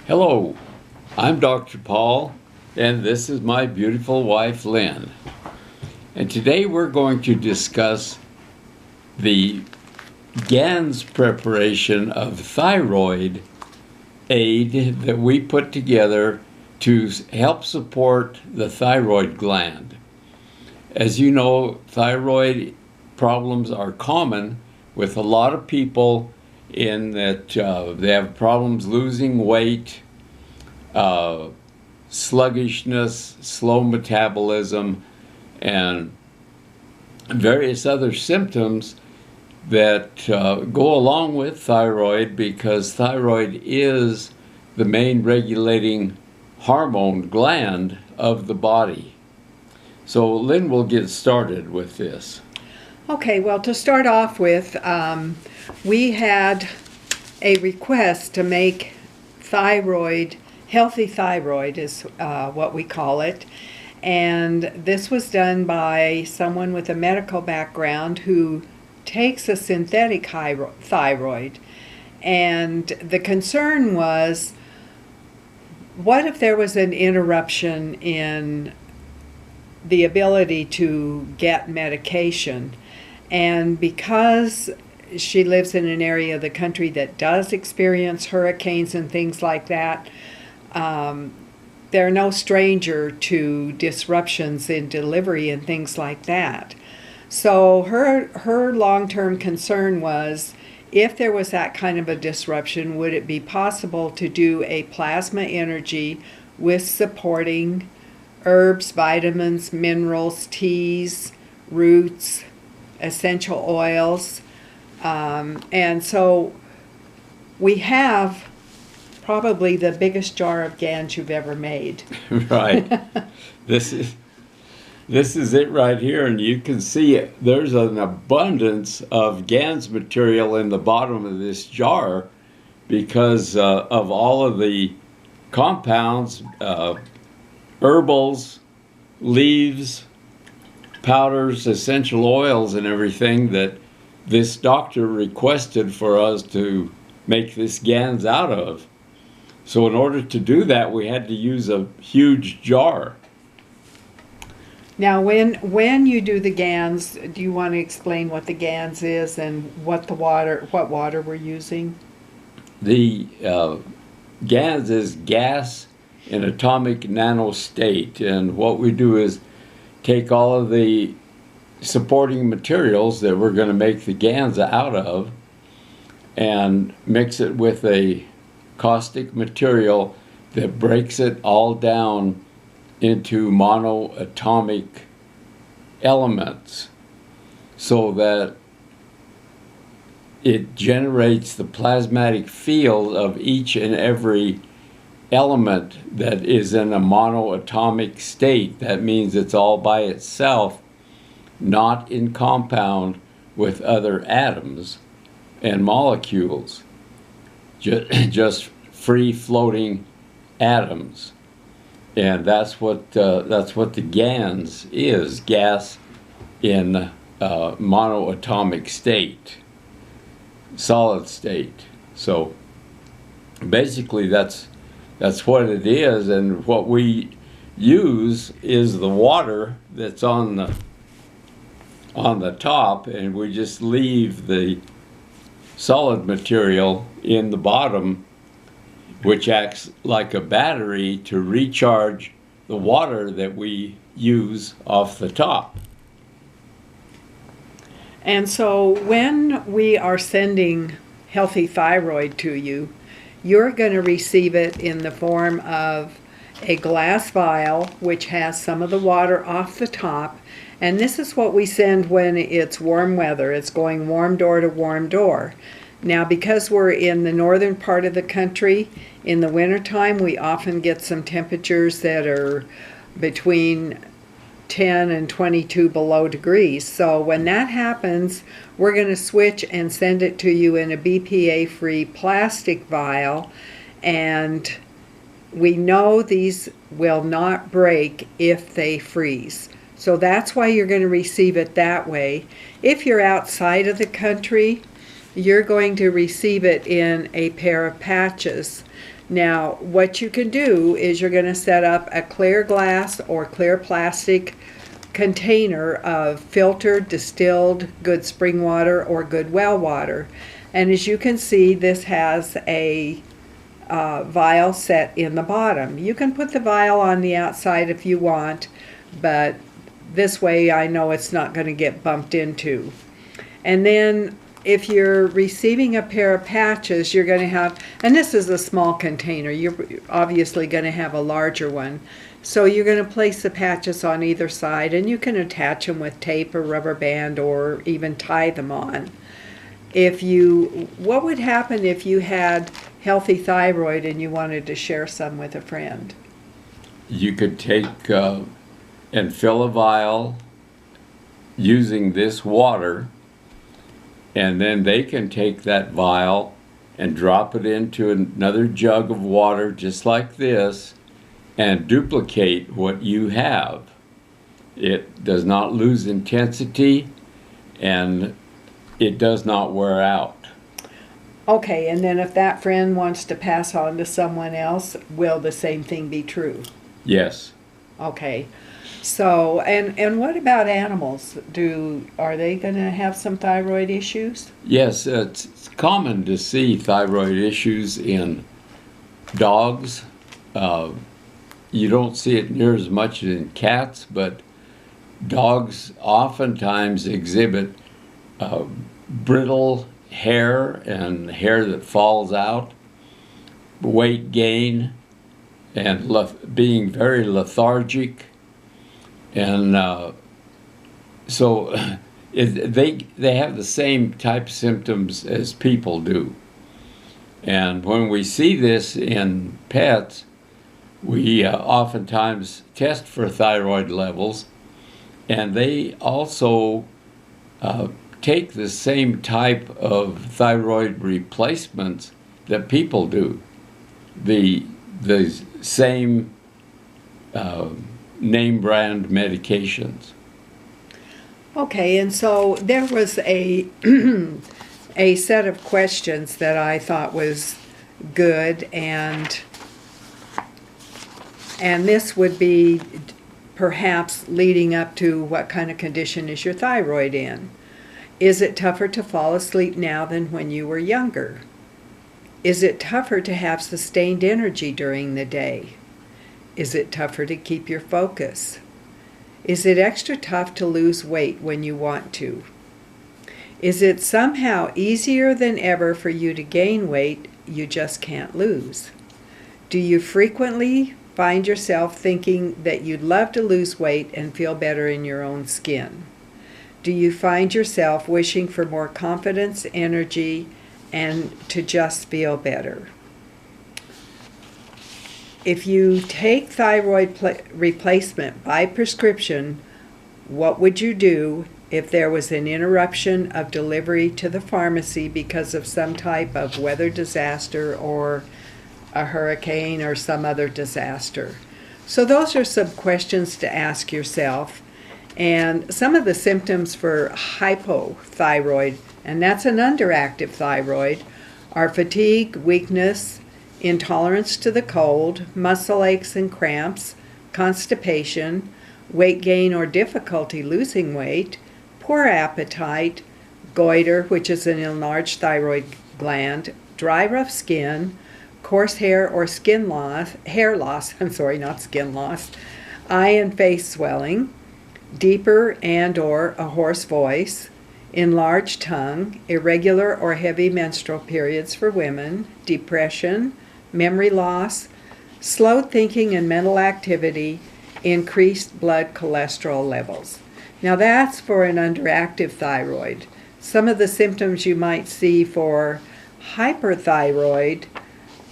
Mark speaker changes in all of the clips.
Speaker 1: Hello, I'm Dr. Paul, and this is my beautiful wife, Lynn. And today we're going to discuss the GANS preparation of thyroid aid that we put together to help support the thyroid gland. As you know, thyroid problems are common with a lot of people in that they have problems losing weight, sluggishness, slow metabolism, and various other symptoms that go along with thyroid, because thyroid is the main regulating hormone gland of the body. So Lynn will get started with this.
Speaker 2: Okay, well, to start off with, we had a request to make thyroid, healthy thyroid is what we call it, and this was done by someone with a medical background who takes a synthetic thyroid. And the concern was, what if there was an interruption in the ability to get medication? And because she lives in an area of the country that does experience hurricanes and things like that, they're no stranger to disruptions in delivery and things like that. So her long-term concern was, if there was that kind of a disruption, would it be possible to do a plasma energy with supporting herbs, vitamins, minerals, teas, roots, essential oils, and so we have probably the biggest jar of GANS you've ever made.
Speaker 1: Right. This is it right here, and you can see there's an abundance of GANS material in the bottom of this jar because of all of the compounds, herbals, leaves, powders, essential oils, and everything that this doctor requested for us to make this GANS out of. So in order to do that, we had to use a huge jar.
Speaker 2: Now, when you do the GANS, do you want to explain what the GANS is and what water we're using?
Speaker 1: The GANS is gas in atomic nanostate, and what we do is take all of the supporting materials that we're going to make the GANS out of and mix it with a caustic material that breaks it all down into monoatomic elements so that it generates the plasmatic field of each and every element that is in a monoatomic state. That means it's all by itself, not in compound with other atoms and molecules, just free-floating atoms. And that's what the GANS is, gas in monoatomic state, solid state. So basically that's what it is, and what we use is the water that's on the top, and we just leave the solid material in the bottom, which acts like a battery to recharge the water that we use off the top.
Speaker 2: And so when we are sending healthy thyroid to you, you're going to receive it in the form of a glass vial, which has some of the water off the top. And this is what we send when it's warm weather. It's going warm door to warm door. Now, because we're in the northern part of the country, in the wintertime, we often get some temperatures that are between 10 and 22 below degrees. So when that happens, we're going to switch and send it to you in a BPA-free plastic vial. And we know these will not break if they freeze. So that's why you're going to receive it that way. If you're outside of the country, you're going to receive it in a pair of patches. Now, what you can do is you're going to set up a clear glass or clear plastic container of filtered, distilled, good spring water or good well water. And as you can see, this has a vial set in the bottom. You can put the vial on the outside if you want, but this way I know it's not going to get bumped into. And then if you're receiving a pair of patches, you're going to have, and this is a small container, you're obviously going to have a larger one. So you're going to place the patches on either side, and you can attach them with tape or rubber band or even tie them on. What would happen if you had healthy thyroid and you wanted to share some with a friend?
Speaker 1: You could take and fill a vial using this water, and then they can take that vial and drop it into another jug of water just like this and duplicate what you have. It does not lose intensity and it does not wear out.
Speaker 2: Okay, and then if that friend wants to pass on to someone else, will the same thing be true?
Speaker 1: Yes.
Speaker 2: Okay. So, and what about animals? Are they going to have some thyroid issues?
Speaker 1: Yes, it's common to see thyroid issues in dogs. You don't see it near as much in cats, but dogs oftentimes exhibit brittle hair and hair that falls out, weight gain, and being very lethargic. And so they have the same type of symptoms as people do. And when we see this in pets, we oftentimes test for thyroid levels, and they also take the same type of thyroid replacements that people do. The same name brand medications.
Speaker 2: Okay, and so there was a a set of questions that I thought was good, and this would be perhaps leading up to what kind of condition is your thyroid in? Is it tougher to fall asleep now than when you were younger? Is it tougher to have sustained energy during the day? Is it tougher to keep your focus? Is it extra tough to lose weight when you want to? Is it somehow easier than ever for you to gain weight you just can't lose? Do you frequently find yourself thinking that you'd love to lose weight and feel better in your own skin? Do you find yourself wishing for more confidence, energy, and to just feel better? If you take thyroid replacement by prescription, what would you do if there was an interruption of delivery to the pharmacy because of some type of weather disaster or a hurricane or some other disaster? So those are some questions to ask yourself. And some of the symptoms for hypothyroid, and that's an underactive thyroid, are fatigue, weakness, intolerance to the cold, muscle aches and cramps, constipation, weight gain or difficulty losing weight, poor appetite, goiter, which is an enlarged thyroid gland, dry, rough skin, coarse hair or skin loss, not skin loss, eye and face swelling, deeper and or a hoarse voice, enlarged tongue, irregular or heavy menstrual periods for women, depression, memory loss, slowed thinking and mental activity, increased blood cholesterol levels. Now that's for an underactive thyroid. Some of the symptoms you might see for hyperthyroid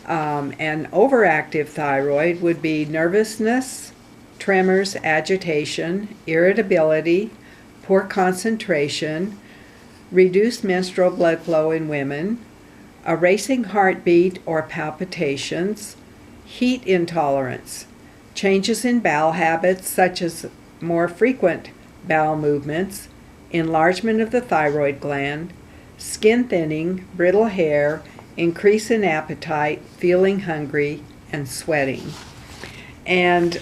Speaker 2: and overactive thyroid would be nervousness, tremors, agitation, irritability, poor concentration, reduced menstrual blood flow in women, a racing heartbeat or palpitations, heat intolerance, changes in bowel habits such as more frequent bowel movements, enlargement of the thyroid gland, skin thinning, brittle hair, increase in appetite, feeling hungry, and sweating. And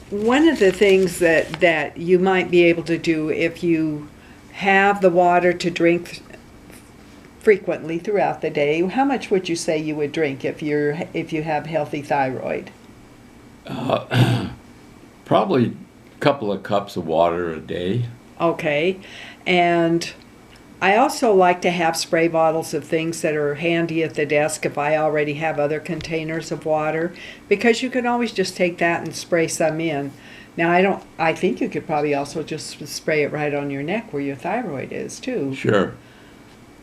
Speaker 2: one of the things that you might be able to do if you have the water to drink frequently throughout the day, how much would you say you would drink if you have healthy thyroid?
Speaker 1: Probably a couple of cups of water a day.
Speaker 2: Okay. And I also like to have spray bottles of things that are handy at the desk if I already have other containers of water, because you can always just take that and spray some in. Now, I think you could probably also just spray it right on your neck where your thyroid is too.
Speaker 1: Sure.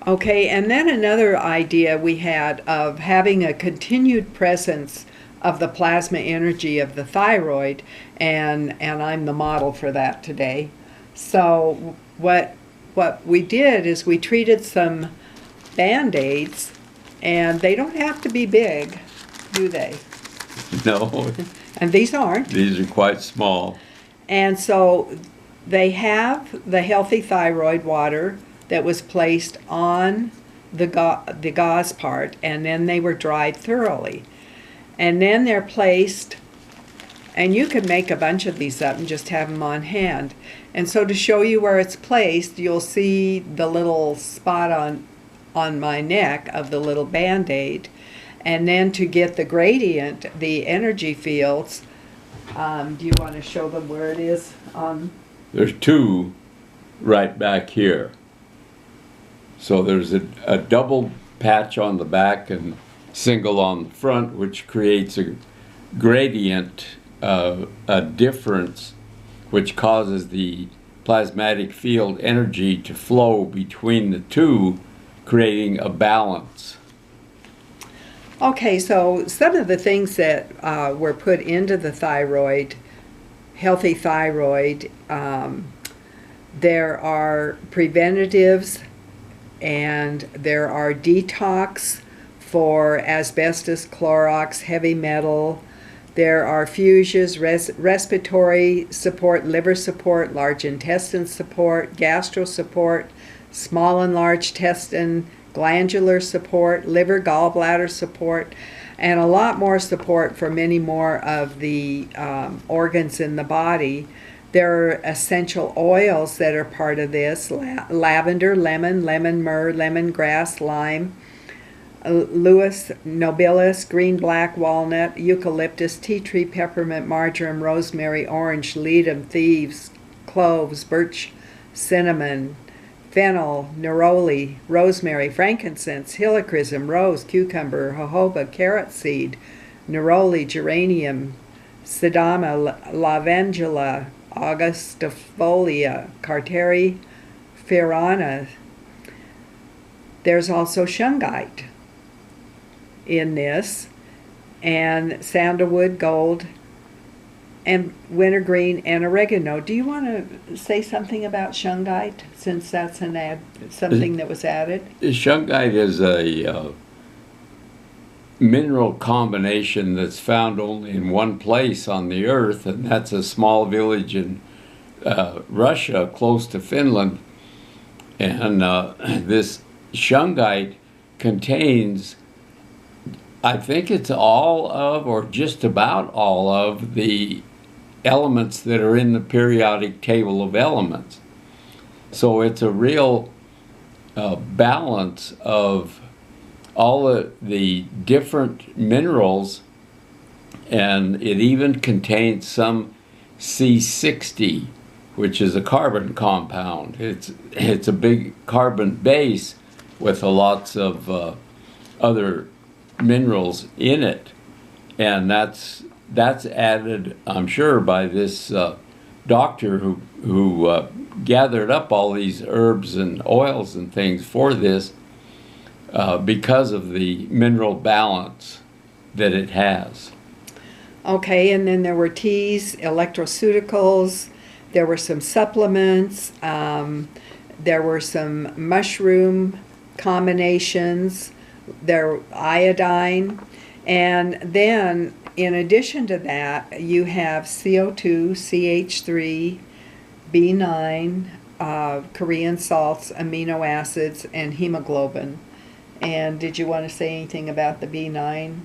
Speaker 2: Okay, and then another idea we had of having a continued presence of the plasma energy of the thyroid, and I'm the model for that today. So what we did is we treated some bandaids, and they don't have to be big, do they?
Speaker 1: No.
Speaker 2: And these aren't.
Speaker 1: These are quite small.
Speaker 2: And so they have the healthy thyroid water that was placed on the gauze part, and then they were dried thoroughly. And then they're placed, and you could make a bunch of these up and just have them on hand. And so to show you where it's placed, you'll see the little spot on my neck of the little Band-Aid. And then to get the gradient, the energy fields, do you want to show them where it is?
Speaker 1: There's two right back here. So there's a double patch on the back and single on the front, which creates a gradient, a difference, which causes the plasmatic field energy to flow between the two, creating a balance.
Speaker 2: Okay, so some of the things that were put into the thyroid, healthy thyroid, there are preventatives, and there are detox for asbestos, Clorox, heavy metal. There are fusions, respiratory support, liver support, large intestine support, gastro support, small and large intestine, glandular support, liver, gallbladder support, and a lot more support for many more of the organs in the body. There are essential oils that are part of this: lavender, lemon, lemon myrrh, lemongrass, lime, Lewis nobilis, green black walnut, eucalyptus, tea tree, peppermint, marjoram, rosemary, orange, ledum, thieves, cloves, birch, cinnamon, fennel, neroli, rosemary, frankincense, helichrysum, rose, cucumber, jojoba, carrot seed, neroli, geranium, sedama, lavandula, augustifolia, carteri, ferrana. There's also shungite in this, and sandalwood, gold, and wintergreen, and oregano. Do you want to say something about shungite, since that's something that was added?
Speaker 1: Shungite is a mineral combination that's found only in one place on the earth, and that's a small village in Russia, close to Finland. And this shungite contains, I think it's all of, or just about all of, the elements that are in the periodic table of elements. So it's a real balance of all of the different minerals, and it even contains some C60, which is a carbon compound. It's a big carbon base with lots of other minerals in it, and that's added, I'm sure, by this doctor who gathered up all these herbs and oils and things for this, because of the mineral balance that it has.
Speaker 2: Okay, and then there were teas, electroceuticals, there were some supplements, there were some mushroom combinations, there iodine, and then in addition to that you have CO2, CH3, B9, Korean salts, amino acids, and hemoglobin. And did you want to say anything about the B9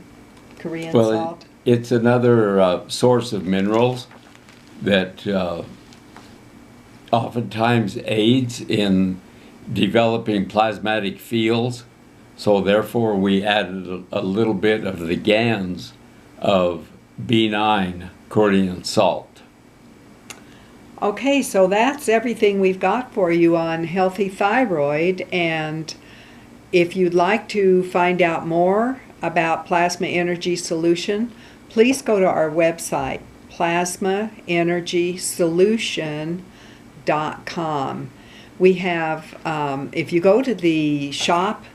Speaker 2: Korean salt?
Speaker 1: It's another source of minerals that oftentimes aids in developing plasmatic fields. So therefore we added a little bit of the GANs of B9 Korean salt.
Speaker 2: Okay, so that's everything we've got for you on healthy thyroid. And if you'd like to find out more about Plasma Energy Solution, please go to our website, plasmaenergysolution.com. We have, if you go to the shop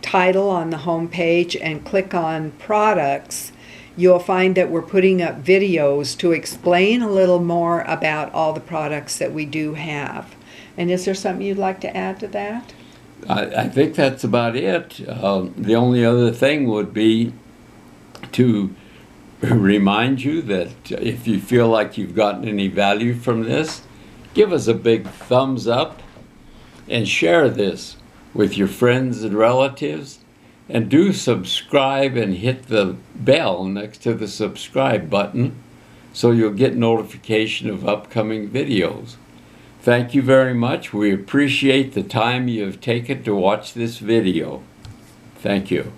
Speaker 2: title on the home page and click on products, you'll find that we're putting up videos to explain a little more about all the products that we do have. And is there something you'd like to add to that?
Speaker 1: I think that's about it. The only other thing would be to remind you that if you feel like you've gotten any value from this, give us a big thumbs up and share this with your friends and relatives. And do subscribe and hit the bell next to the subscribe button so you'll get notification of upcoming videos. Thank you very much. We appreciate the time you have taken to watch this video. Thank you.